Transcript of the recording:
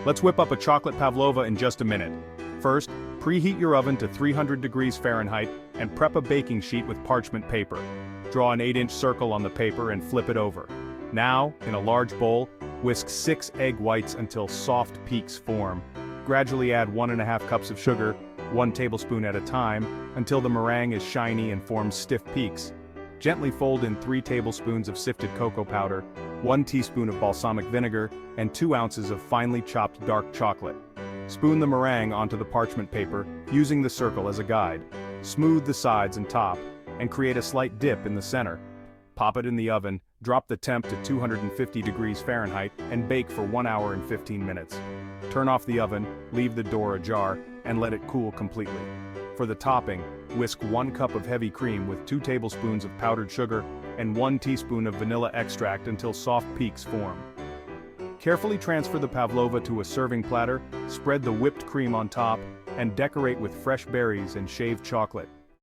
Let's whip up a chocolate pavlova in just a minute. First, preheat your oven to 300 degrees Fahrenheit and prep a baking sheet with parchment paper. Draw an 8-inch circle on the paper and flip it over. Now, in a large bowl, whisk 6 egg whites until soft peaks form. Gradually add 1½ cups of sugar, 1 tablespoon at a time, until the meringue is shiny and forms stiff peaks. Gently fold in 3 tablespoons of sifted cocoa powder, 1 teaspoon of balsamic vinegar, and 2 ounces of finely chopped dark chocolate. Spoon the meringue onto the parchment paper, using the circle as a guide. Smooth the sides and top, and create a slight dip in the center. Pop it in the oven, drop the temp to 250 degrees Fahrenheit, and bake for 1 hour and 15 minutes. Turn off the oven, leave the door ajar, and let it cool completely. For the topping, whisk 1 cup of heavy cream with 2 tablespoons of powdered sugar and 1 teaspoon of vanilla extract until soft peaks form. Carefully transfer the pavlova to a serving platter, spread the whipped cream on top, and decorate with fresh berries and shaved chocolate.